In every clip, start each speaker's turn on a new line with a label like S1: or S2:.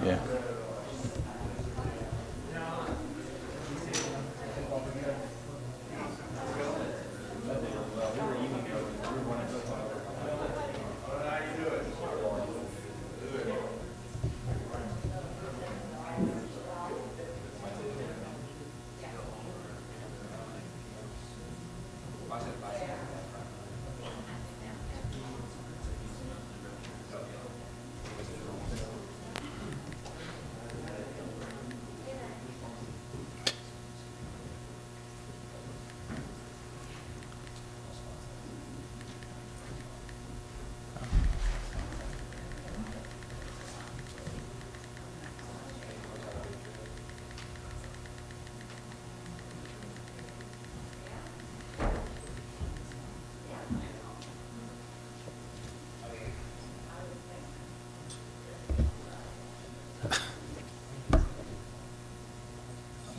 S1: Yeah.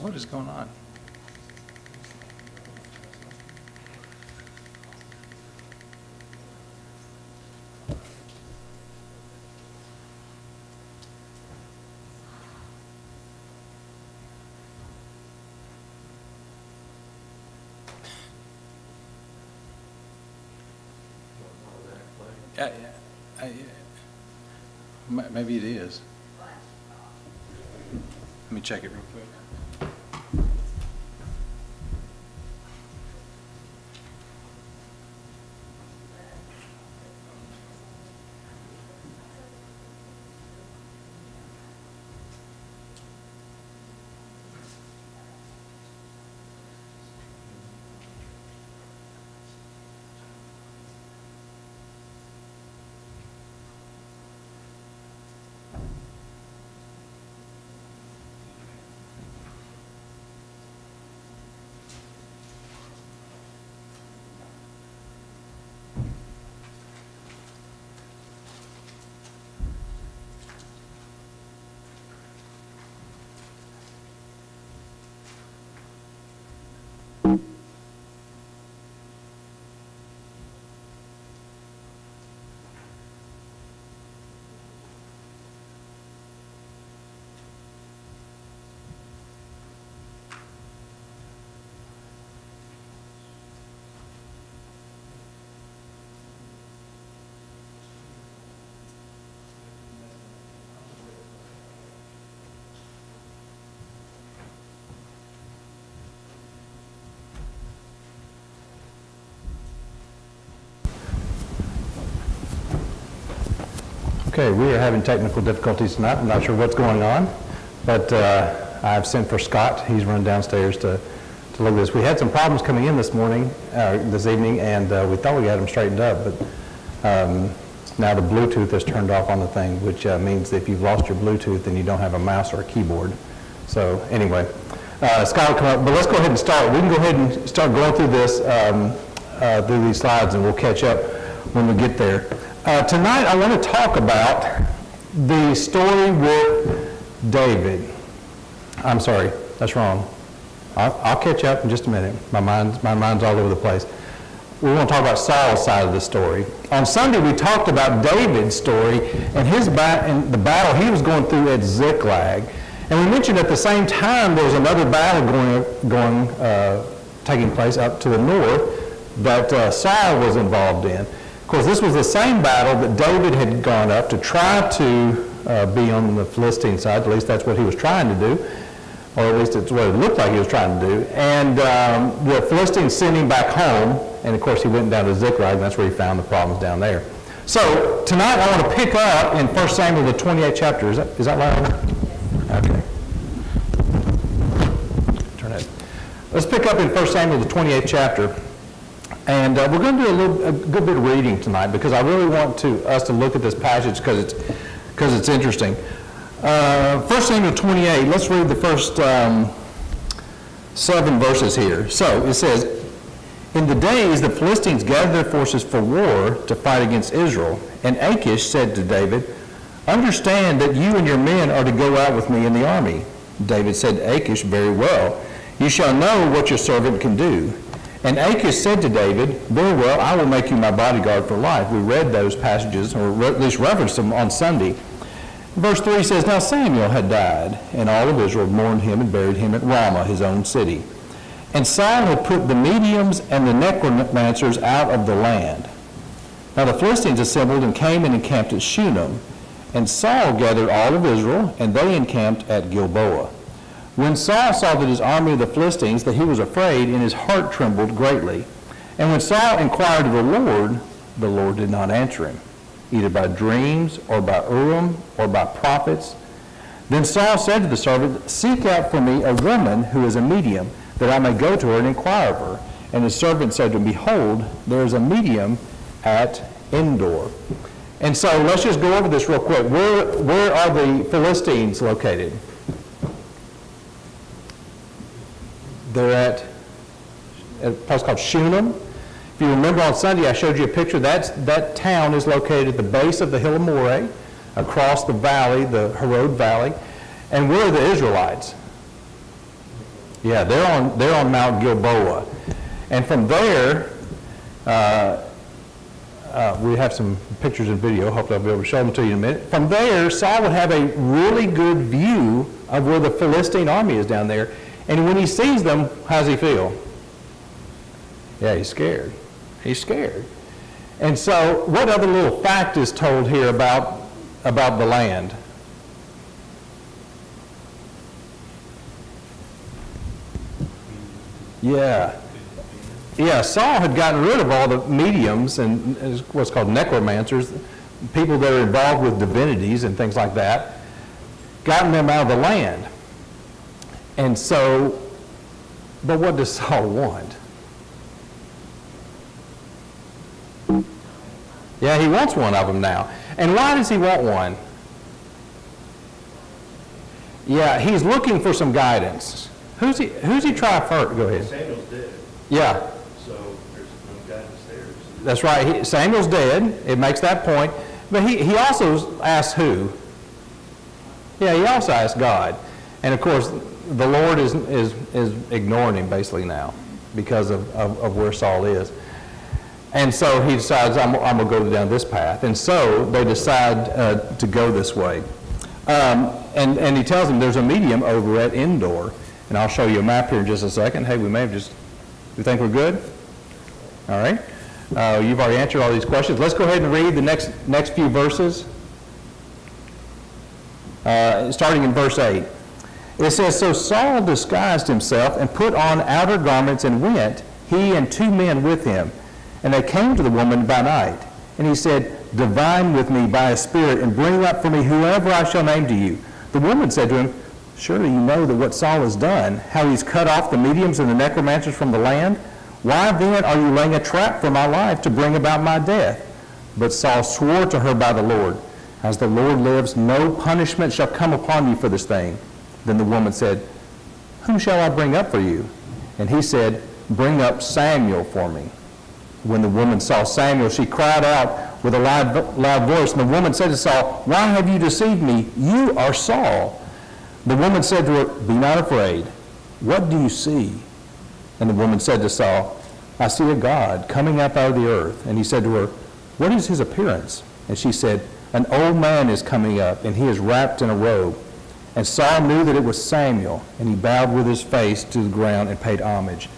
S1: What is going on? Maybe it is. Let me check it real quick. Okay, we are having technical difficulties tonight. I'm not sure what's going on, but I've sent for Scott. He's run downstairs to look at this. We had some problems coming in this evening, and we thought we got them straightened up, but now the Bluetooth is turned off on the thing, which means that if you've lost your Bluetooth, then you don't have a mouse or a keyboard. So anyway, Scott will come up, but let's go ahead and start. We can go ahead and start going through this, through these slides, and we'll catch up when we get there. Tonight I want to talk about the story with David. I'm sorry, that's wrong. I'll catch up in just a minute. My mind's all over the place. we want to talk about Saul's side of the story. On Sunday, we talked about David's story and and the battle he was going through at Ziklag. And we mentioned at the same time there was another battle taking place up to the north that Saul was involved in. Of course, this was the same battle that David had gone up to try to be on the Philistine side. At least that's what he was trying to do, or at least it's what it looked like he was trying to do. And the Philistines sent him back home, and of course he went down to Ziklag, and that's where he found the problems down there. So tonight I want to pick up in 1 Samuel, the 28th chapter. Is that right? Okay. Turn it. Let's pick up in 1 Samuel, the 28th chapter. And we're going to do a good bit of reading tonight because I really want us to look at this passage because it's interesting. 1 Samuel 28, let's read the first 7 verses here. So it says, "In the days the Philistines gathered their forces for war to fight against Israel, and Achish said to David, 'Understand that you and your men are to go out with me in the army.' David said to Achish, 'Very well. You shall know what your servant can do.' And Achish said to David, 'Very well, I will make you my bodyguard for life.'" We read those passages, or at least referenced them on Sunday. Verse 3 says, "Now Samuel had died, and all of Israel mourned him and buried him at Ramah, his own city. And Saul had put the mediums and the necromancers out of the land. Now the Philistines assembled and came and encamped at Shunem. And Saul gathered all of Israel, and they encamped at Gilboa. When Saul saw that his army of the Philistines, that he was afraid, and his heart trembled greatly. And when Saul inquired of the Lord did not answer him, either by dreams, or by Urim, or by prophets. Then Saul said to the servant, 'Seek out for me a woman who is a medium, that I may go to her and inquire of her.' And his servant said to him, 'Behold, there is a medium at Endor.'" And so let's just go over this real quick. Where are the Philistines located? They're at a place called Shunem. If you remember on Sunday, I showed you a picture. That town is located at the base of the hill of Moreh, across the valley, the Harod Valley. And where are the Israelites? Yeah, they're on Mount Gilboa. And from there, we have some pictures and video. Hopefully I'll be able to show them to you in a minute. From there, Saul would have a really good view of where the Philistine army is down there. And when he sees them, how does he feel? Yeah, he's scared. He's scared. And so what other little fact is told here about the land? Yeah. Yeah, Saul had gotten rid of all the mediums and what's called necromancers, people that are involved with divinities and things like that, gotten them out of the land. And so, but what does Saul want? Yeah, he wants one of them now. And why does he want one? Yeah, he's looking for some guidance. Who's he trying first? Go ahead.
S2: Samuel's dead.
S1: Yeah.
S2: So there's no guidance there.
S1: That's right. Samuel's dead. It makes that point. But he also asks who? Yeah, he also asks God. And of course, the Lord is ignoring him basically now because of where Saul is. And so he decides, I'm going to go down this path. And so they decide to go this way. And he tells them there's a medium over at Endor. And I'll show you a map here in just a second. Hey, we think we're good? All right. You've already answered all these questions. Let's go ahead and read the next few verses. Starting in verse 8. It says, "So Saul disguised himself and put on outer garments and went, he and 2 men with him. And they came to the woman by night. And he said, 'Divine with me by a spirit, and bring up for me whoever I shall name to you.' The woman said to him, 'Surely you know that what Saul has done, how he's cut off the mediums and the necromancers from the land? Why then are you laying a trap for my life to bring about my death?' But Saul swore to her by the Lord, 'As the Lord lives, no punishment shall come upon you for this thing.' Then the woman said, 'Whom shall I bring up for you?' And he said, 'Bring up Samuel for me.' When the woman saw Samuel, she cried out with a loud voice. And the woman said to Saul, 'Why have you deceived me? You are Saul.' The woman said to her, 'Be not afraid. What do you see?' And the woman said to Saul, I see a God coming up out of the earth. And he said to her, what is his appearance? And she said, an old man is coming up, and he is wrapped in a robe. And Saul knew that it was Samuel, and he bowed with his face to the ground and paid homage.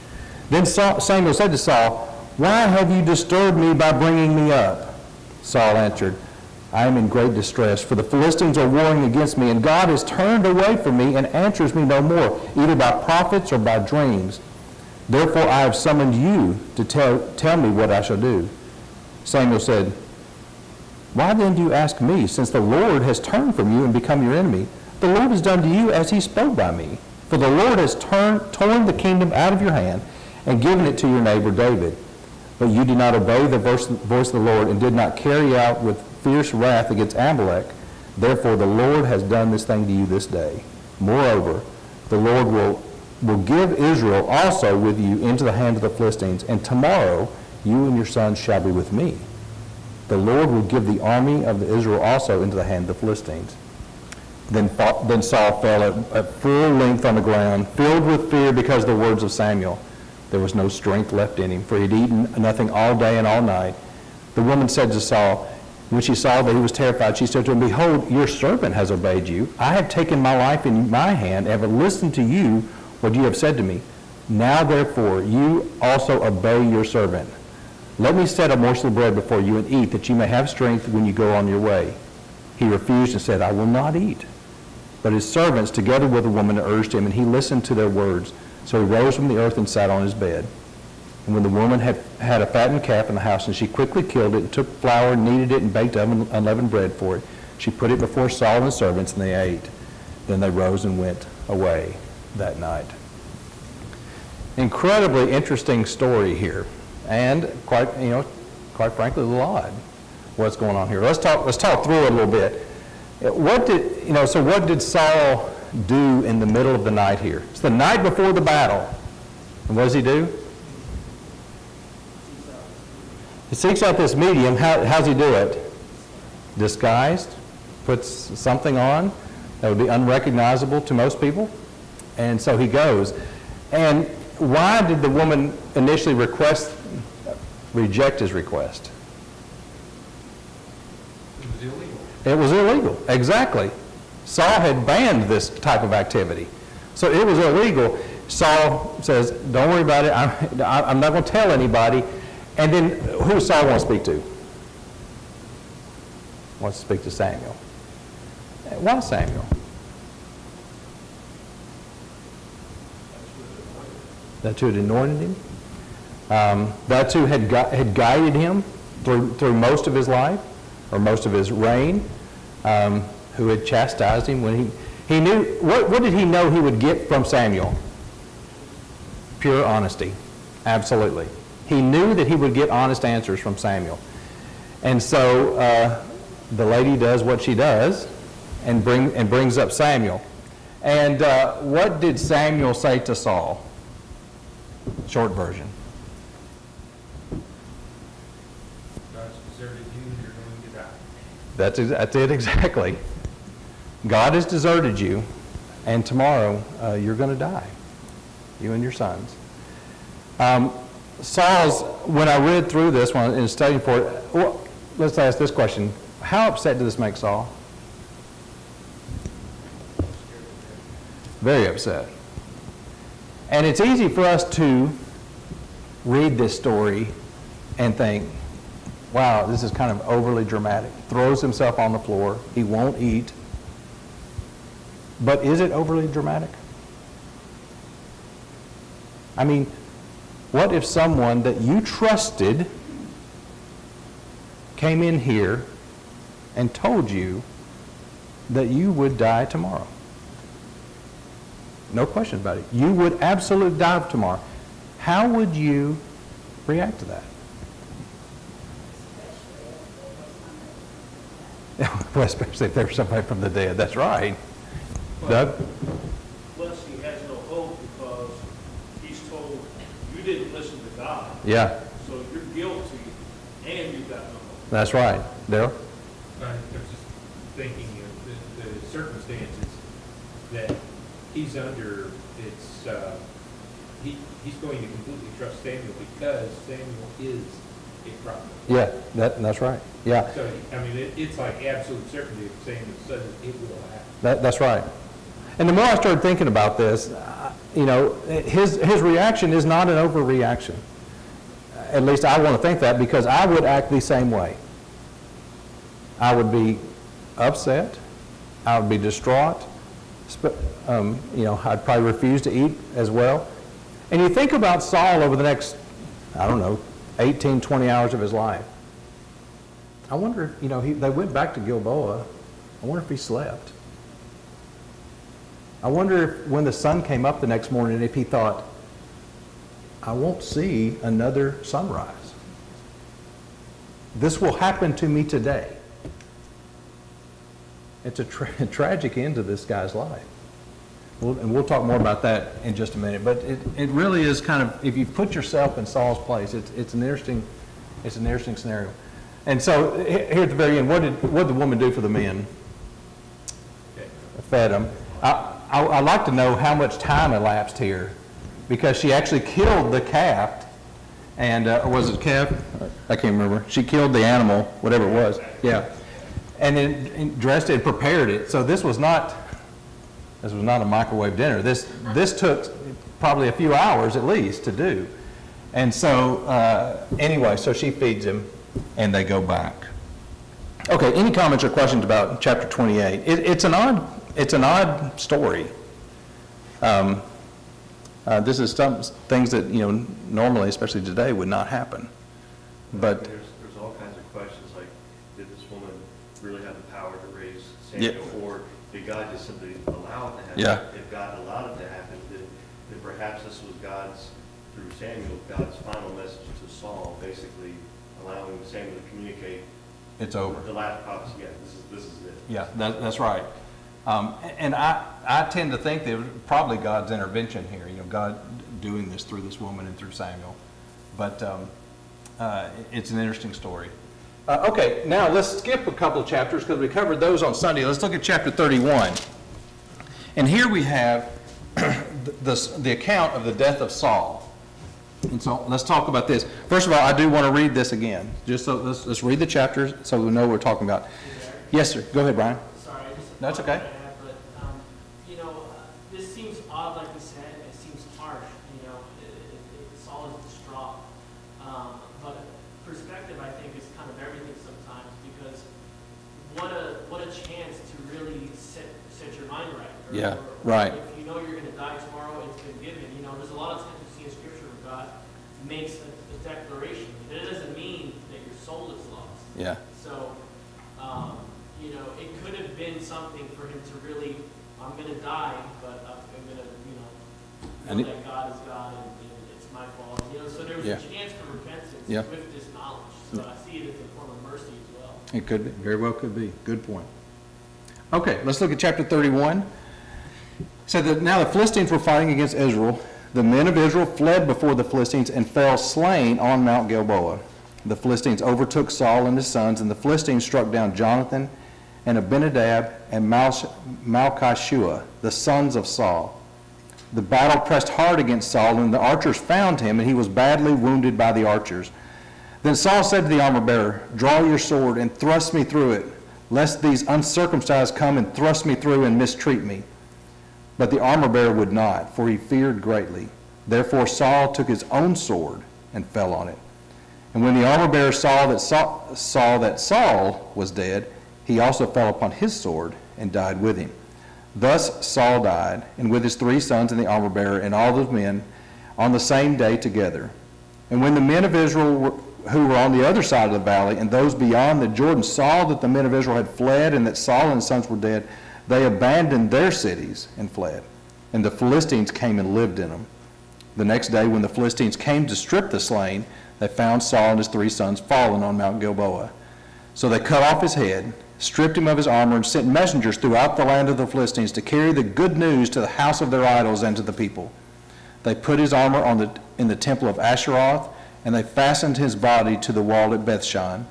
S1: Then Samuel said to Saul, why have you disturbed me by bringing me up? Saul answered, I am in great distress, for the Philistines are warring against me, and God has turned away from me and answers me no more, either by prophets or by dreams. Therefore I have summoned you to tell me what I shall do. Samuel said, why then do you ask me, since the Lord has turned from you and become your enemy? The Lord has done to you as he spoke by me. For the Lord has torn the kingdom out of your hand and given it to your neighbor David. But you did not obey the voice of the Lord and did not carry out with fierce wrath against Amalek. Therefore the Lord has done this thing to you this day. Moreover, the Lord will give Israel also with you into the hand of the Philistines, and tomorrow you and your sons shall be with me. The Lord will give the army of Israel also into the hand of the Philistines. Then Saul fell at full length on the ground, filled with fear because of the words of Samuel. There was no strength left in him, for he had eaten nothing all day and all night. The woman said to Saul, when she saw that he was terrified, she said to him, behold, your servant has obeyed you. I have taken my life in my hand and have listened to you, what you have said to me. Now therefore you also obey your servant. Let me set a morsel of bread before you and eat, that you may have strength when you go on your way. He refused and said, I will not eat. But his servants, together with the woman, urged him, and he listened to their words. So he rose from the earth and sat on his bed. And when the woman had a fattened calf in the house, and she quickly killed it, and took flour, kneaded it, and baked unleavened bread for it, she put it before Saul and his servants, and they ate. Then they rose and went away that night. Incredibly interesting story here, and quite frankly, a little odd. What's going on here? Let's talk through it a little bit. What did Saul do in the middle of the night here? It's the night before the battle. And what does he do? He seeks out this medium. How's he do it? Disguised, puts something on that would be unrecognizable to most people. And so he goes. And why did the woman initially reject his request?
S2: It was illegal.
S1: It was illegal, exactly. Saul had banned this type of activity. So it was illegal. Saul says, don't worry about it. I'm not going to tell anybody. And then who does Saul want to speak to? Wants to speak to Samuel. Why Samuel? That's who had anointed him. That's who had guided him through most of his life, or most of his reign, who had chastised him when he knew, what did he know he would get from Samuel? Pure honesty. Absolutely. He knew that he would get honest answers from Samuel. And so the lady does what she does and brings up Samuel. And what did Samuel say to Saul? Short version.
S2: God's deserted you and you're going to die.
S1: That's it exactly. God has deserted you, and tomorrow you're going to die, you and your sons. When I read through this one and studied for it, well, let's ask this question. How upset did this make Saul? Very upset. And it's easy for us to read this story and think, wow, this is kind of overly dramatic. Throws himself on the floor. He won't eat. But is it overly dramatic? I mean, what if someone that you trusted came in here and told you that you would die tomorrow? No question about it. You would absolutely die tomorrow. How would you react to that? Well, especially if there was somebody from the dead. That's right. Doug?
S3: Plus, he has no hope because he's told, you didn't listen to God.
S1: Yeah,
S3: So you're guilty and you've got no hope.
S1: that's right. Daryl?
S2: I was just thinking of the circumstances that he's under. It's he's going to completely trust Samuel because Samuel is a prophet.
S1: Yeah, that's right. Yeah,
S2: So, I mean, it's like absolute certainty if Samuel says it will happen.
S1: that's right. And the more I started thinking about this, his reaction is not an overreaction. At least I want to think that, because I would act the same way. I would be upset. I would be distraught. I'd probably refuse to eat as well. And you think about Saul over the next, 18, 20 hours of his life. I wonder if, they went back to Gilboa. I wonder if he slept. I wonder if when the sun came up the next morning, if he thought, I won't see another sunrise. This will happen to me today. It's a tragic end to this guy's life. We'll talk more about that in just a minute. But it really is kind of, if you put yourself in Saul's place, it's an interesting scenario. And so here at the very end, what did the woman do for the men? Fed them. I'd like to know how much time elapsed here, because she actually killed the calf, and or was it a calf? I can't remember. She killed the animal, whatever it was. Yeah, and then dressed it and prepared it. So this was not a microwave dinner. This took probably a few hours at least to do. And so anyway, so she feeds him, and they go back. Okay. Any comments or questions about chapter 28? It's an odd story. This is some things that normally, especially today, would not happen. But
S4: there's all kinds of questions like, did this woman really have the power to raise Samuel, or did God just simply allow it to happen?
S1: Yeah.
S4: If God allowed it to happen, then perhaps this was through Samuel, God's final message to Saul, basically allowing Samuel to communicate.
S1: it's over.
S4: The last prophecy, yeah, this is it.
S1: Yeah, that's right. And I tend to think that it was probably God's intervention here, God doing this through this woman and through Samuel. But it's an interesting story. Okay, now let's skip a couple of chapters because we covered those on Sunday. Let's look at chapter 31. And here we have the account of the death of Saul. And so let's talk about this. First of all, I do want to read this again. Just so let's read the chapters so we know what we're talking about. Yes, sir. Go ahead, Brian.
S5: Sorry, I just
S1: That's okay.
S5: But this seems odd, like we said. It seems harsh. Saul is distraught. But perspective, I think, is kind of everything sometimes, because what a chance to really set your mind right.
S1: Yeah, right.
S5: If you know you're going to die tomorrow, it's been given. There's a lot of times you see in Scripture where God makes a declaration. It doesn't mean that your soul is lost.
S1: Yeah.
S5: So, it could have been something for him to really, I'm going to die, but I'm going to, know that God is God and it's my fault. So there was a chance for repentance with this knowledge. So I see it as a form of mercy as well.
S1: It could be. Very well could be. Good point. Okay, let's look at chapter 31. It said that now the Philistines were fighting against Israel. The men of Israel fled before the Philistines and fell slain on Mount Gilboa. The Philistines overtook Saul and his sons, and the Philistines struck down Jonathan and Abinadab and Malchishua, the sons of Saul. The battle pressed hard against Saul, and the archers found him, and he was badly wounded by the archers. Then Saul said to the armor-bearer, "Draw your sword and thrust me through it, lest these uncircumcised come and thrust me through and mistreat me." But the armor-bearer would not, for he feared greatly. Therefore Saul took his own sword and fell on it. And when the armor-bearer saw that Saul was dead, he also fell upon his sword and died with him. Thus Saul died, and with his 3 sons and the armor-bearer and all those men on the same day together. And when the men of Israel who were on the other side of the valley and those beyond the Jordan saw that the men of Israel had fled and that Saul and his sons were dead, they abandoned their cities and fled. And the Philistines came and lived in them. The next day, when the Philistines came to strip the slain, they found Saul and his 3 sons fallen on Mount Gilboa. So they cut off his head, stripped him of his armor, and sent messengers throughout the land of the Philistines to carry the good news to the house of their idols and to the people. They put his armor in the temple of Asheroth, and they fastened his body to the wall at Bethshan.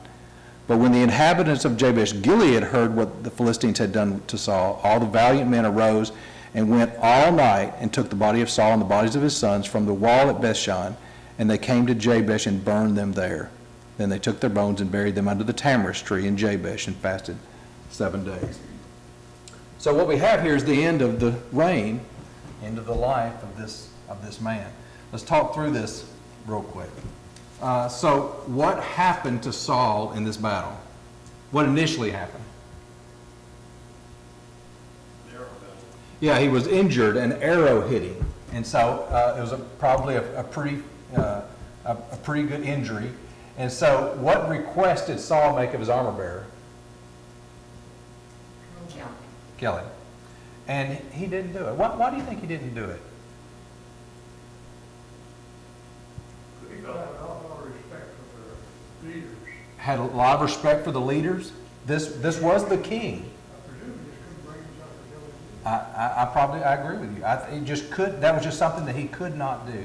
S1: But when the inhabitants of Jabesh Gilead heard what the Philistines had done to Saul, all the valiant men arose and went all night and took the body of Saul and the bodies of his sons from the wall at Bethshan, and they came to Jabesh and burned them there. Then they took their bones and buried them under the tamarisk tree in Jabesh and fasted 7 days. So what we have here is the end of the reign, end of the life of this man. Let's talk through this real quick. So what happened to Saul in this battle? What initially happened? Yeah, he was injured. An arrow hit him, and so it was probably a pretty good injury. And so, what request did Saul make of his armor bearer? Kill him. And he didn't do it. Why do you think he didn't do it?
S3: He got a lot of respect for the leaders.
S1: Had a lot of respect for the leaders. This was the king.
S3: I presume he just couldn't bring himself to kill him.
S1: I agree with you. He just could. That was just something that he could not do.
S6: And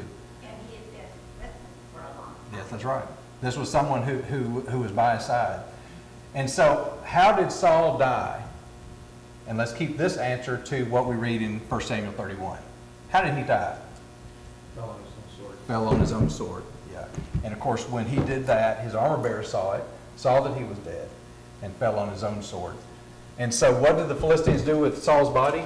S6: he had been with him for a long time.
S1: Yes, that's right. This was someone who was by his side. And so, how did Saul die? And let's keep this answer to what we read in 1 Samuel 31. How did he die?
S2: Fell on his own sword.
S1: Fell on his own sword. Yeah. And of course, when he did that, his armor bearer saw it, saw that he was dead, and fell on his own sword. And so, what did the Philistines do with Saul's body?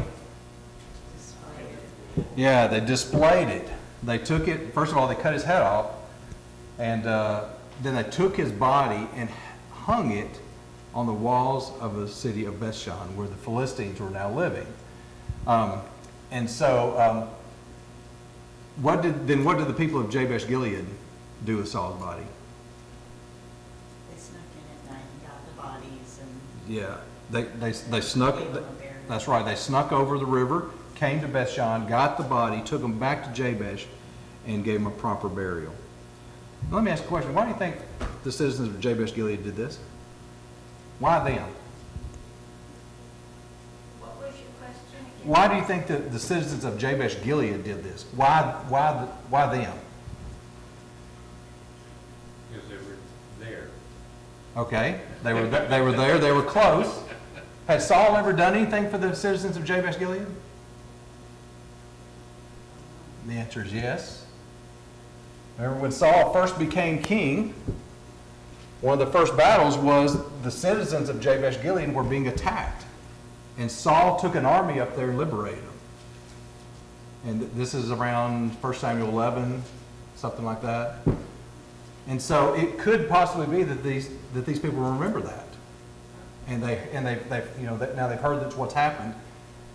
S1: Yeah, they displayed it. They took it. First of all, they cut his head off, and then they took his body and hung it on the walls of the city of Bethshan, where the Philistines were now living. And so, what did the people of Jabesh Gilead do with Saul's body?
S6: They snuck in at night and got the bodies and.
S1: Yeah, they snuck.
S6: Gave them a burial.
S1: That's right. They snuck over the river, came to Bethshan, got the body, took him back to Jabesh, and gave him a proper burial. Now, let me ask a question. Why do you think the citizens of Jabesh Gilead did this? Why them?
S6: What was your question again?
S1: Why do you think that the citizens of Jabesh Gilead did this? Why them?
S2: Because they were there.
S1: Okay, they were there. They were close. Had Saul ever done anything for the citizens of Jabesh Gilead? The answer is yes. Remember when Saul first became king, one of the first battles was the citizens of Jabesh Gilead were being attacked. And Saul took an army up there and liberated them. And this is around 1 Samuel 11, something like that. And so it could possibly be that these people remember that. And now they've heard that's what's happened,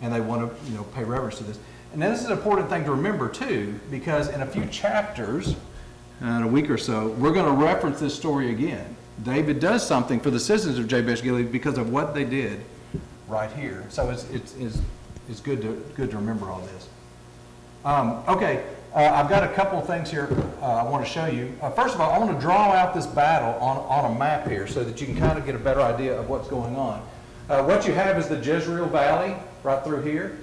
S1: and they want to pay reverence to this. And now this is an important thing to remember too, because in a few chapters, in a week or so, we're going to reference this story again. David does something for the citizens of Jabesh Gilead because of what they did right here. So it's good to remember all this. I've got a couple of things here I want to show you. First of all, I want to draw out this battle on a map here so that you can kind of get a better idea of what's going on. What you have is the Jezreel Valley right through here.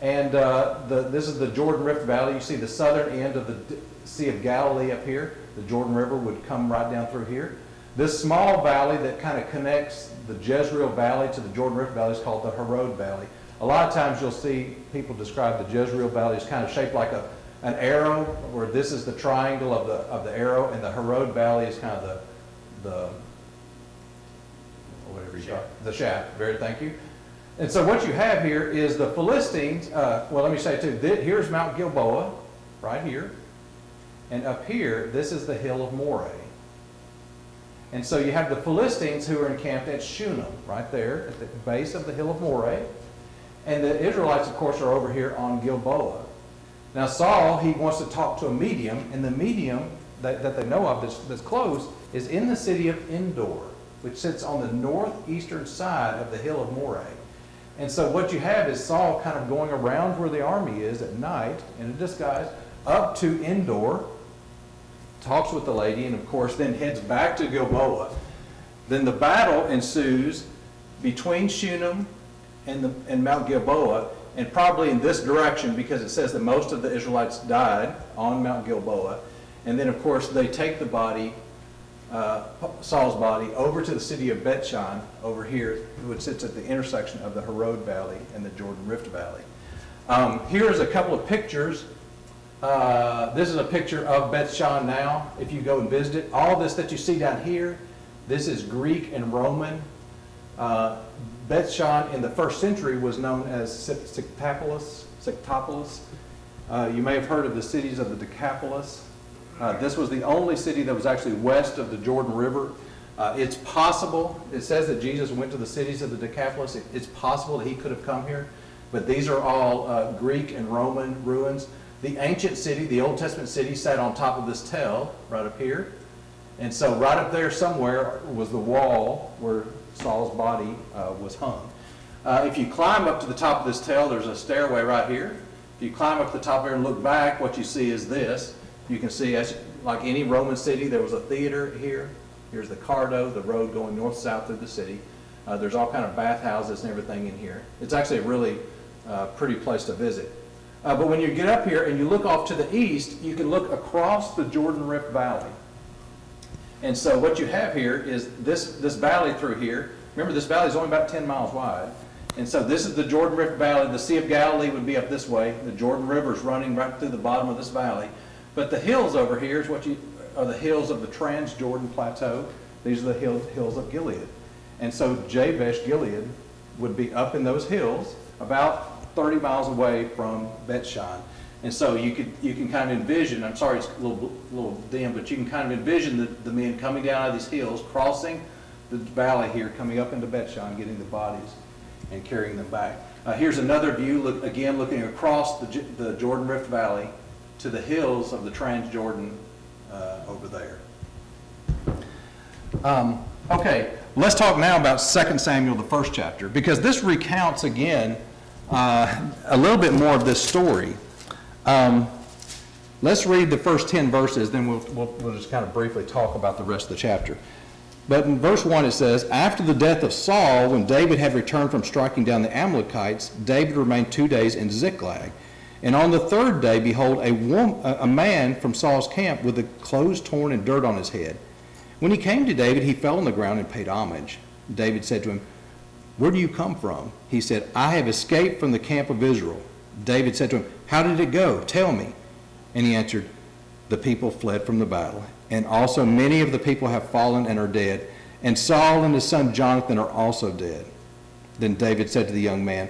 S1: And this is the Jordan Rift Valley. You see the southern end of the Sea of Galilee up here. The Jordan River would come right down through here. This small valley that kind of connects the Jezreel Valley to the Jordan Rift Valley is called the Harod Valley. A lot of times you'll see people describe the Jezreel Valley as kind of shaped like an arrow, where this is the triangle of the arrow, and the Harod Valley is kind of the whatever you call it, the shaft. Thank you. And so what you have here is the Philistines. Let me say too. Here's Mount Gilboa, right here, and up here, this is the hill of Moreh. And so you have the Philistines who are encamped at Shunem, right there at the base of the hill of Moreh, and the Israelites, of course, are over here on Gilboa. Now Saul, he wants to talk to a medium, and the medium that they know of that's close is in the city of Endor, which sits on the northeastern side of the hill of Moreh. And so what you have is Saul kind of going around where the army is at night in a disguise up to Endor, talks with the lady, and of course then heads back to Gilboa. Then the battle ensues between Shunem and Mount Gilboa, and probably in this direction, because it says that most of the Israelites died on Mount Gilboa. And then of course they take the body, Saul's body, over to the city of Bethshan over here, which sits at the intersection of the Harod Valley and the Jordan Rift Valley. Here's a couple of pictures. This is a picture of Beth Shan now, if you go and visit it. All this that you see down here, this is Greek and Roman. Beth Shan in the first century was known as Sictopolis. You may have heard of the cities of the Decapolis. This was the only city that was actually west of the Jordan River. It's possible, it says that Jesus went to the cities of the Decapolis. It's possible that he could have come here, but these are all Greek and Roman ruins. The ancient city, the Old Testament city, sat on top of this tell right up here. And so right up there somewhere was the wall where Saul's body was hung. If you climb up to the top of this tell, there's a stairway right here. If you climb up to the top there and look back, what you see is this. You can see, as like any Roman city, there was a theater here. Here's the Cardo, the road going north-south through the city. There's all kind of bathhouses and everything in here. It's actually a really pretty place to visit. But when you get up here and you look off to the east, you can look across the Jordan Rift Valley. And so what you have here is this valley through here. Remember, this valley is only about 10 miles wide. And so this is the Jordan Rift Valley. The Sea of Galilee would be up this way. The Jordan River is running right through the bottom of this valley. But the hills over here is are the hills of the Transjordan Plateau. These are the hills of Gilead. And so Jabesh Gilead would be up in those hills about 30 miles away from Beth-shan. And so you can kind of envision, I'm sorry it's a little dim, but you can kind of envision the men coming down out of these hills, crossing the valley here, coming up into Beth-shan, getting the bodies and carrying them back. Here's another view, looking across the Jordan Rift Valley to the hills of the Transjordan over there. Okay, let's talk now about 2 Samuel, the first chapter, because this recounts again a little bit more of this story. Let's read the first 10 verses, then we'll just kind of briefly talk about the rest of the chapter. But in verse 1 it says, "After the death of Saul, when David had returned from striking down the Amalekites, David remained 2 days in Ziklag. And on the third day, behold, a man from Saul's camp with the clothes torn and dirt on his head. When he came to David, he fell on the ground and paid homage. David said to him, 'Where do you come from?' He said, 'I have escaped from the camp of Israel.' David said to him, 'How did it go? Tell me.' And he answered, 'The people fled from the battle, and also many of the people have fallen and are dead, and Saul and his son Jonathan are also dead.' Then David said to the young man,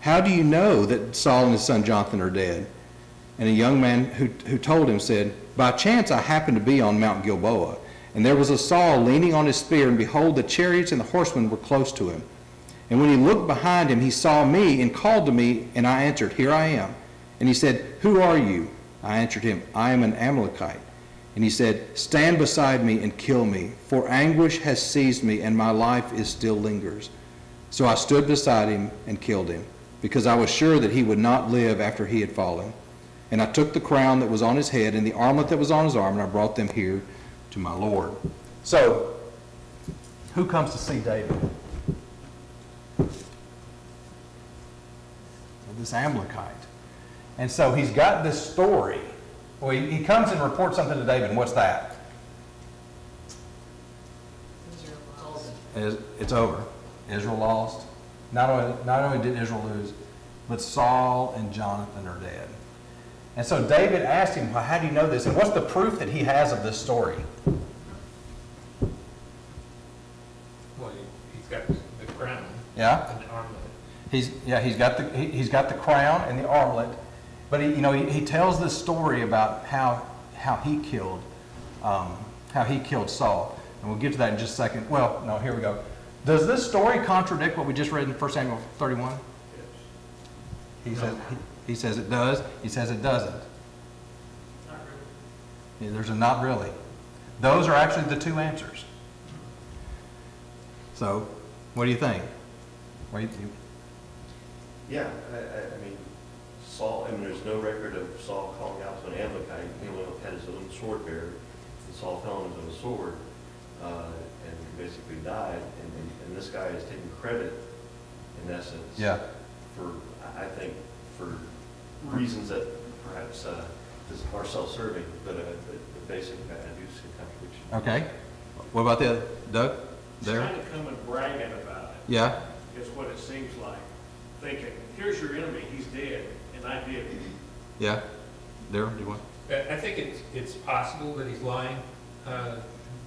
S1: 'How do you know that Saul and his son Jonathan are dead?' And a young man who told him said, 'By chance I happened to be on Mount Gilboa, and there was a Saul leaning on his spear, and behold, the chariots and the horsemen were close to him. And when he looked behind him, he saw me and called to me, and I answered, Here I am. And he said, Who are you? I answered him, I am an Amalekite. And he said, Stand beside me and kill me, for anguish has seized me, and my life still lingers. So I stood beside him and killed him, because I was sure that he would not live after he had fallen. And I took the crown that was on his head and the armlet that was on his arm, and I brought them here to my Lord." So, who comes to see David? This Amalekite. And so he's got this story. Well, he comes and reports something to David, and what's that? It's over. Israel lost. Not only did Israel lose, but Saul and Jonathan are dead. And so David asked him, well, how do you know this? And what's the proof that he has of this story?
S2: Well, he's got the crown.
S1: Yeah?
S2: And the armlet.
S1: He's got the crown and the armlet, but he tells this story about how he killed Saul, and we'll get to that in just a second. Well, no, here we go. Does this story contradict what we just read in 1 Samuel 31?
S3: Yes.
S1: He says it does. He says it doesn't.
S5: Not really.
S1: There's a not really. Those are actually the two answers. So, what do you think?
S4: Yeah, I mean, Saul, there's no record of Saul calling out to an Amalekite. He only had his own sword bearer, and Saul fell on his own sword, and basically died, and this guy is taking credit, in essence,
S1: Yeah.
S4: I think, for reasons that perhaps are self-serving, but a basic, I do see contradiction.
S1: Okay. What about the other? Doug?
S3: He's
S1: There?
S3: kind of coming bragging about it,
S1: Yeah.
S3: is what it seems like. Thinking, here's your enemy, he's dead, and I did it.
S7: Yeah? Darryl, do you want?
S2: I think it's possible that he's lying,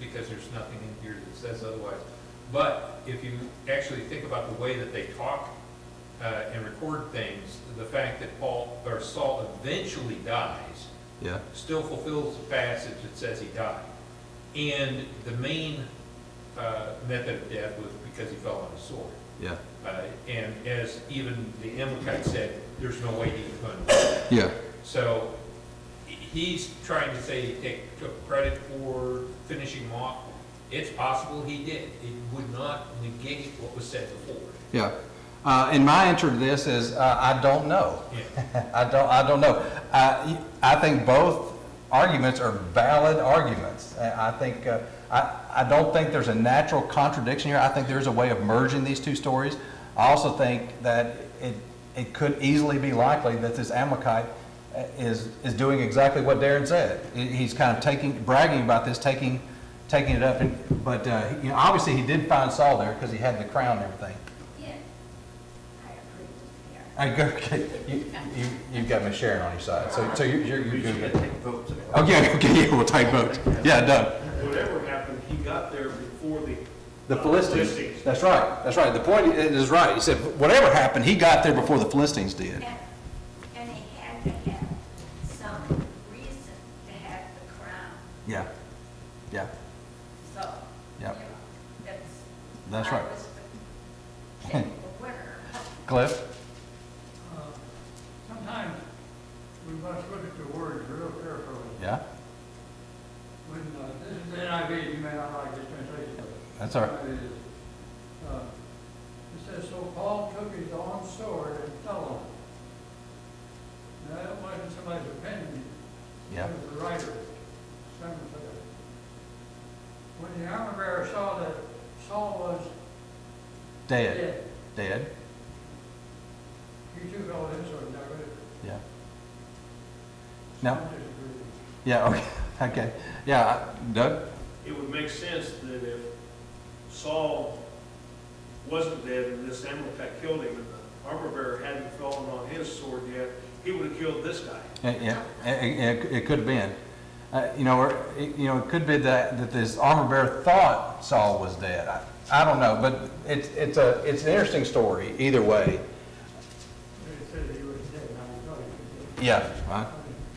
S2: because there's nothing in here that says otherwise. But if you actually think about the way that they talk and record things, the fact that Saul eventually dies
S7: Yeah?
S2: still fulfills the passage that says he died. And the main method of death was because he fell on a sword.
S7: Yeah.
S2: And as even the Amalekite said, there's no way he was going to live.
S7: Yeah.
S2: So he's trying to say he took credit for finishing him off. It's possible he did. It would not negate what was said before.
S7: Yeah. And my answer to this is, I don't know.
S2: Yeah.
S7: I don't know. I think both arguments are valid arguments. I think, I don't think there's a natural contradiction here. I think there's a way of merging these two stories. I also think that it could easily be likely that this Amalekite is doing exactly what Darren said. He's kind of bragging about this, taking it up. But you know, obviously he did find Saul there because he had the crown and everything.
S6: Yeah, I agree with Darren.
S7: You've got Miss Sharon on your side, so you're
S4: We
S7: good.
S4: should have taken votes.
S7: Oh, yeah, okay, yeah, we'll take votes. Yeah, done.
S3: Whatever happened, he got there before
S7: The Philistines. That's right, that's right. The point is right. He said, whatever happened, he got there before the Philistines did.
S6: And he had to have some reason to have the crown,
S7: Yeah, yeah,
S6: so, you know,
S7: Yep.
S6: that's.
S7: that's right.
S6: I was the winner.
S7: Cliff?
S8: Sometimes we must look at the words real carefully.
S7: Yeah,
S8: When, this is the NIV, you may not like this translation, but.
S7: that's all right.
S8: It says, so Paul took his own sword and fell on it. Now, that wasn't somebody's opinion.
S7: Yeah.
S8: It was the writer. Someone said it. When the armor bearer saw that Saul was
S7: Dead.
S8: dead, he too fell with his sword and died with it.
S7: Yeah.
S8: I
S7: No,
S8: disagree.
S7: yeah, okay, okay. Yeah, Doug?
S3: It would make sense that if Saul wasn't dead and this Amalekite killed him and the armor bearer hadn't fallen on his sword yet, he would have killed this guy.
S7: Yeah, it could have been. It could be that this armor bearer thought Saul was dead. I don't know, but it's an interesting story either way.
S8: It said he was dead, now he thought he was dead.
S7: Yeah, right.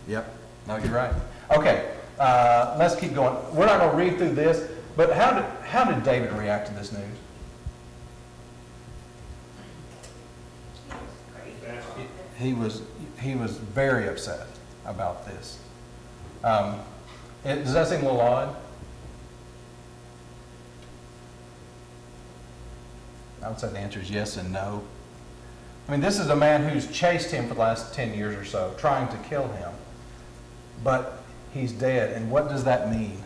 S7: Yep. No, you're right. Okay, let's keep going. We're not going to read through this, but how did David react to this news?
S6: He was crazy.
S7: He was very upset about this. Does that seem a little odd? I would say the answer is yes and no. I mean, this is a man who's chased him for the last 10 years or so, trying to kill him. But he's dead, and what does that mean?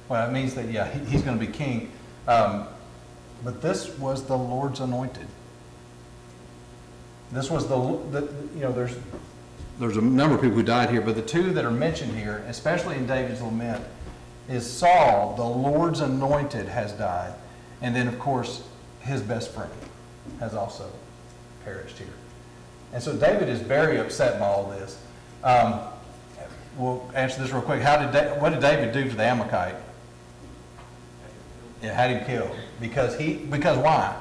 S7: Well, it means that, yeah, he's going to be king. But this was the Lord's anointed. This was there's a number of people who died here, but the two that are mentioned here, especially in David's lament, is Saul, the Lord's anointed, has died. And then, of course, his best friend has also perished here. And so David is very upset by all this. We'll answer this real quick. What did David do to the Amalekite? Yeah, had him killed. Because why?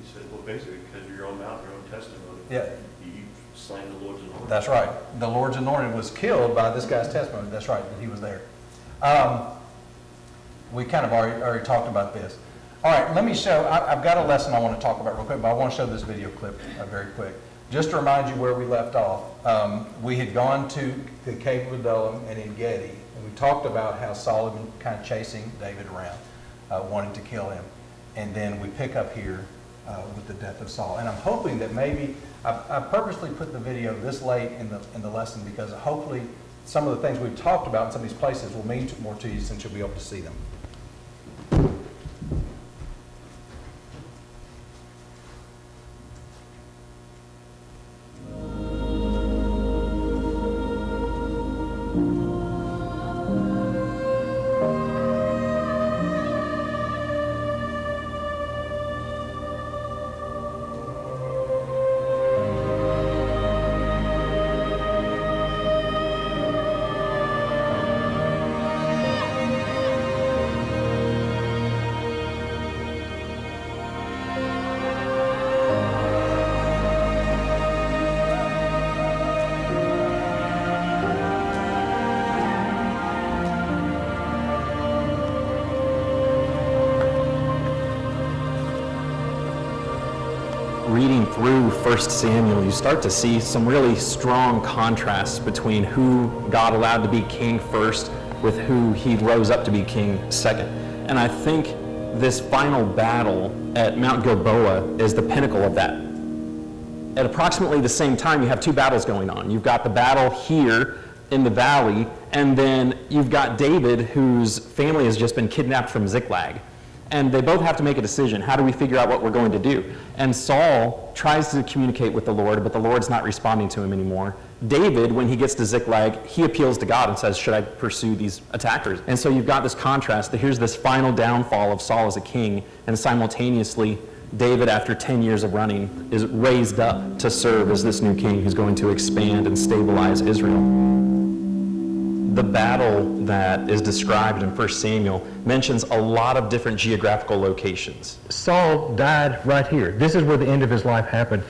S4: He said, well, basically, because of your own mouth, your own testimony.
S7: Yeah.
S4: You slammed the Lord's anointed.
S7: That's right. The Lord's anointed was killed by this guy's testimony. That's right, that he was there. We kind of already talked about this. All right, let me show, I've got a lesson I want to talk about real quick, but I want to show this video clip very quick. Just to remind you where we left off. We had gone to the cave of Adullam and En Gedi, and we talked about how Saul had been kind of chasing David around, wanting to kill him. And then we pick up here with the death of Saul. And I'm hoping that maybe, I purposely put the video this late in the lesson because hopefully some of the things we've talked about in some of these places will mean more to you since you'll be able to see them.
S9: reading through 1 Samuel, you start to see some really strong contrasts between who God allowed to be king first with who he rose up to be king second. And I think this final battle at Mount Gilboa is the pinnacle of that. At approximately the same time, you have two battles going on. You've got the battle here in the valley, and then you've got David, whose family has just been kidnapped from Ziklag. And they both have to make a decision. How do we figure out what we're going to do? And Saul tries to communicate with the Lord, but the Lord's not responding to him anymore. David, when he gets to Ziklag, he appeals to God and says, should I pursue these attackers? And so you've got this contrast that here's this final downfall of Saul as a king, and simultaneously, David, after 10 years of running, is raised up to serve as this new king who's going to expand and stabilize Israel. The battle that is described in 1 Samuel mentions a lot of different geographical locations.
S1: Saul died right here. This is where the end of his life happened.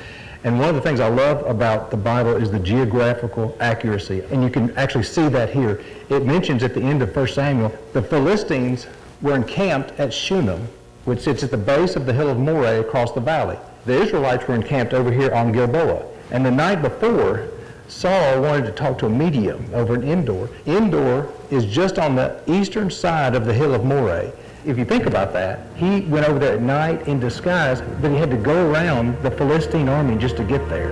S1: And one of the things I love about the Bible is the geographical accuracy. And you can actually see that here. It mentions at the end of 1 Samuel, the Philistines were encamped at Shunem, which sits at the base of the hill of Moreh across the valley. The Israelites were encamped over here on Gilboa. And the night before, Saul wanted to talk to a medium over in Endor. Endor is just on the eastern side of the hill of Moreh. If you think about that, he went over there at night in disguise, but he had to go around the Philistine army just to get there.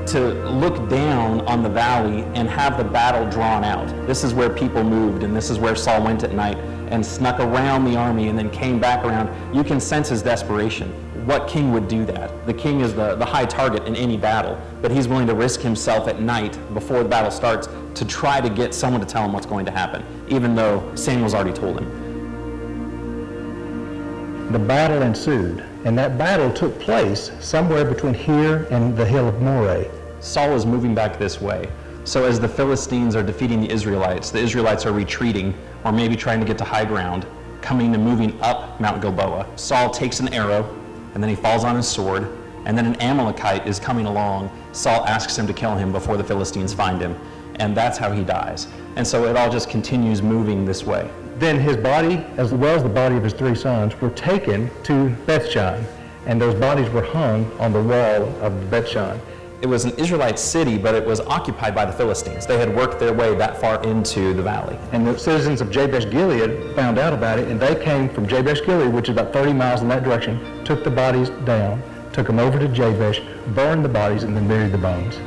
S9: To look down on the valley and have the battle drawn out. This is where people moved, and this is where Saul went at night and snuck around the army and then came back around. You can sense his desperation. What king would do that? The king is the high target in any battle, but he's willing to risk himself at night before the battle starts to try to get someone to tell him what's going to happen, even though Samuel's already told him.
S1: The battle ensued, and that battle took place somewhere between here and the hill of Moreh.
S9: Saul is moving back this way. So as the Philistines are defeating the Israelites are retreating, or maybe trying to get to high ground, coming and moving up Mount Gilboa. Saul takes an arrow, and then he falls on his sword, and then an Amalekite is coming along. Saul asks him to kill him before the Philistines find him, and that's how he dies. And so it all just continues moving this way.
S1: Then his body, as well as the body of his three sons, were taken to Bethshan, and those bodies were hung on the wall of Bethshan.
S9: It was an Israelite city, but it was occupied by the Philistines. They had worked their way that far into the valley.
S1: And the citizens of Jabesh-Gilead found out about it, and they came from Jabesh-Gilead, which is about 30 miles in that direction, took the bodies down, took them over to Jabesh, burned the bodies, and then buried the bones.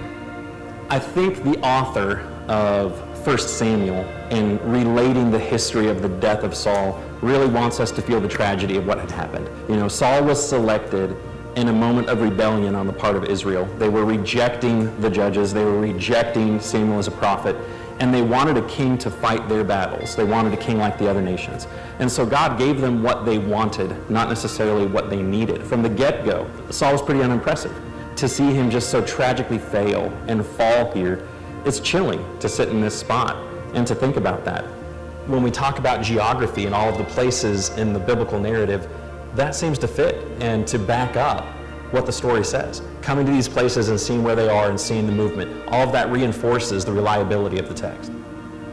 S9: I think the author of 1 Samuel, in relating the history of the death of Saul, really wants us to feel the tragedy of what had happened. You know, Saul was selected in a moment of rebellion on the part of Israel. They were rejecting the judges, they were rejecting Samuel as a prophet, and they wanted a king to fight their battles. They wanted a king like the other nations. And so God gave them what they wanted, not necessarily what they needed. From the get-go, Saul was pretty unimpressive. To see him just so tragically fail and fall here, it's chilling to sit in this spot and to think about that. When we talk about geography and all of the places in the biblical narrative, that seems to fit and to back up what the story says. Coming to these places and seeing where they are and seeing the movement, all of that reinforces the reliability of the text.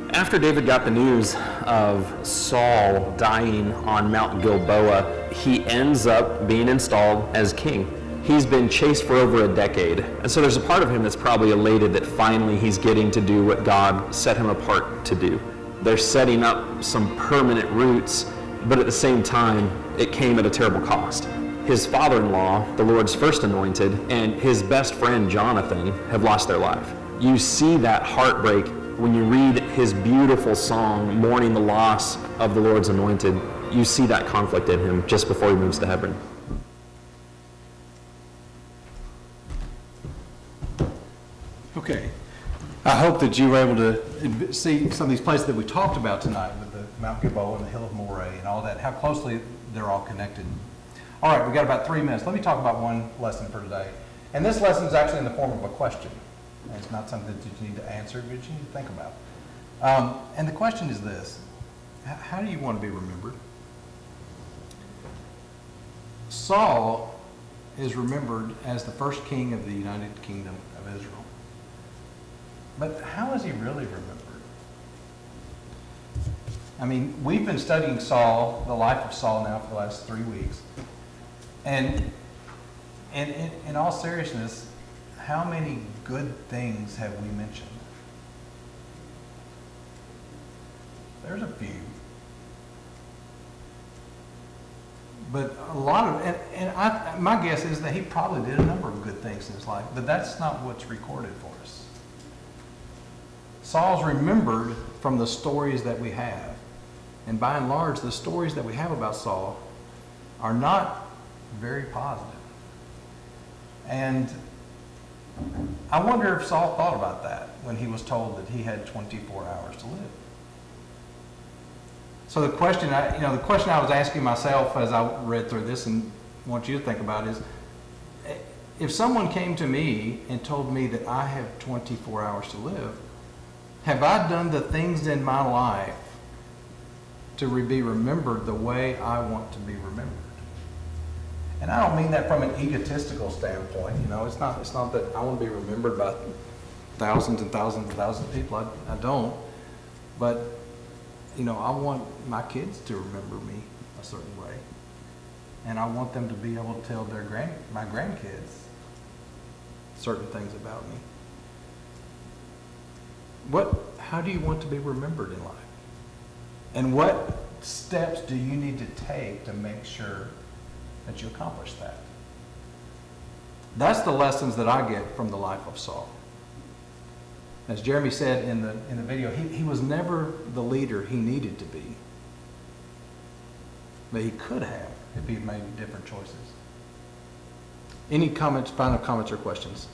S9: After David got the news of Saul dying on Mount Gilboa, he ends up being installed as king. He's been chased for over a decade, and so there's a part of him that's probably elated that finally he's getting to do what God set him apart to do. They're setting up some permanent roots, but at the same time, it came at a terrible cost. His father-in-law, the Lord's first anointed, and his best friend, Jonathan, have lost their life. You see that heartbreak when you read his beautiful song, mourning the loss of the Lord's anointed. You see that conflict in him just before he moves to Hebron.
S7: Okay. I hope that you were able to see some of these places that we talked about tonight with the Mount Gilboa and the Hill of Moreh and all that, how closely they're all connected. All right, we've got about 3 minutes. Let me talk about one lesson for today. And this lesson is actually in the form of a question. And it's not something that you need to answer, but you need to think about. And the question is this: how do you want to be remembered? Saul is remembered as the first king of the United Kingdom of Israel. But how is he really remembered? I mean, we've been studying Saul, the life of Saul now for the last 3 weeks. And And in all seriousness, how many good things have we mentioned? There's a few. But a lot of, my guess is that he probably did a number of good things in his life, but that's not what's recorded for us. Saul's remembered from the stories that we have. And by and large, the stories that we have about Saul are not very positive. And I wonder if Saul thought about that when he was told that he had 24 hours to live. So the question I was asking myself as I read through this and want you to think about is, if someone came to me and told me that I have 24 hours to live, have I done the things in my life to be remembered the way I want to be remembered? And I don't mean that from an egotistical standpoint. It's not that I want to be remembered by thousands and thousands and thousands of people. I don't. But I want my kids to remember me a certain way. And I want them to be able to tell my grandkids certain things about me. How do you want to be remembered in life? And what steps do you need to take to make sure that you accomplish that? That's the lessons that I get from the life of Saul. As Jeremy said in the video, he was never the leader he needed to be. But he could have if he had made different choices. Any comments, final comments or questions?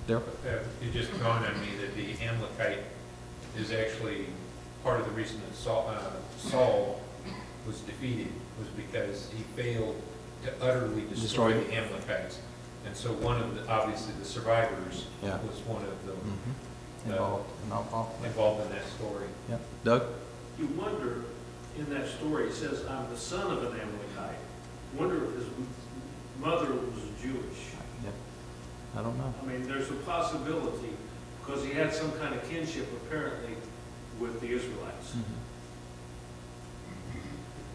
S7: Daryl?
S2: It just dawned on me that the Amalekite is actually part of the reason that Saul was defeated was because he failed to utterly destroy the Amalekites. And so obviously the survivors was one of them involved in that story.
S7: Yeah. Doug?
S3: You wonder, in that story, it says, I'm the son of an Amalekite. Wonder if his mother was Jewish.
S7: Yep. I don't know.
S3: I mean, there's a possibility, because he had some kind of kinship, apparently, with the Israelites.
S7: Mm-hmm.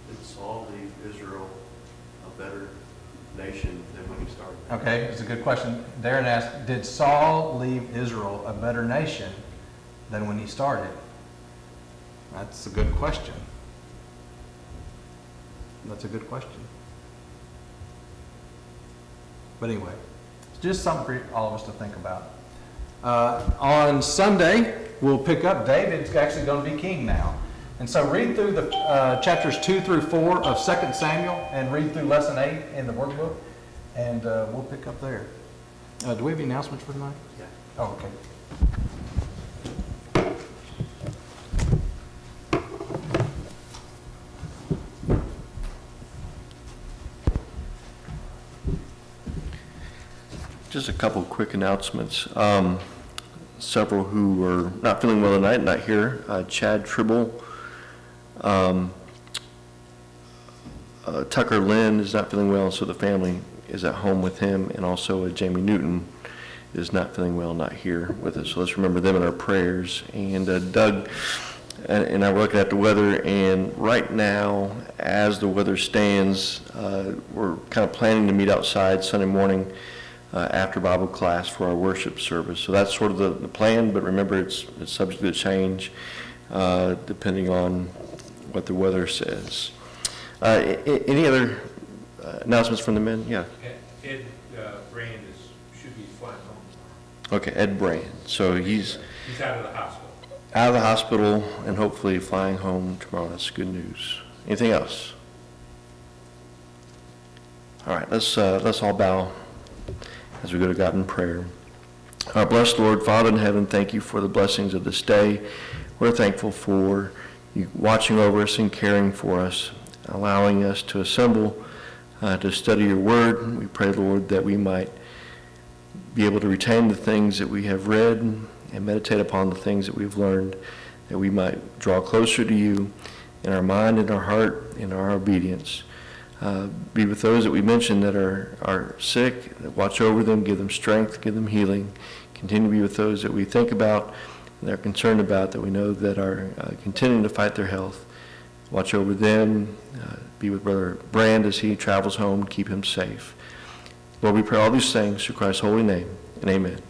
S4: Did Saul leave Israel a better nation than when he started?
S7: Okay, it's a good question. Darren asked, did Saul leave Israel a better nation than when he started? That's a good question. That's a good question. But anyway, it's just something for all of us to think about. On Sunday, we'll pick up. David's actually going to be king now. And so read through the chapters 2 through 4 of 2 Samuel and read through lesson 8 in the workbook. And we'll pick up there. Do we have any announcements for tonight?
S4: Yeah.
S7: Oh, okay.
S4: Just a couple quick announcements. Several who are not feeling well tonight, not here. Chad Tribble. Tucker Lynn is not feeling well, so the family is at home with him. And also Jamie Newton is not feeling well, not here with us. So let's remember them in our prayers. And Doug and I were looking at the weather, and right now, as the weather stands, we're kind of planning to meet outside Sunday morning after Bible class for our worship service. So that's sort of the plan, but remember it's subject to change depending on what the weather says. Any other announcements from the men? Yeah.
S2: Ed Brand should be flying home.
S4: Okay, Ed Brand. So he's
S2: out of the hospital.
S4: Out of the hospital and hopefully flying home tomorrow. That's good news. Anything else? All right, let's all bow as we go to God in prayer. Our blessed Lord, Father in heaven, thank you for the blessings of this day. We're thankful for you watching over us and caring for us, allowing us to assemble to study your word. We pray, Lord, that we might be able to retain the things that we have read and meditate upon the things that we've learned, that we might draw closer to you in our mind, in our heart, in our obedience. Be with those that we mentioned that are sick, that watch over them, give them strength, give them healing. Continue to be with those that we think about, that are concerned about, that we know that are continuing to fight their health. Watch over them. Be with Brother Brand as he travels home. Keep him safe. Lord, we pray all these things through Christ's holy name, and amen.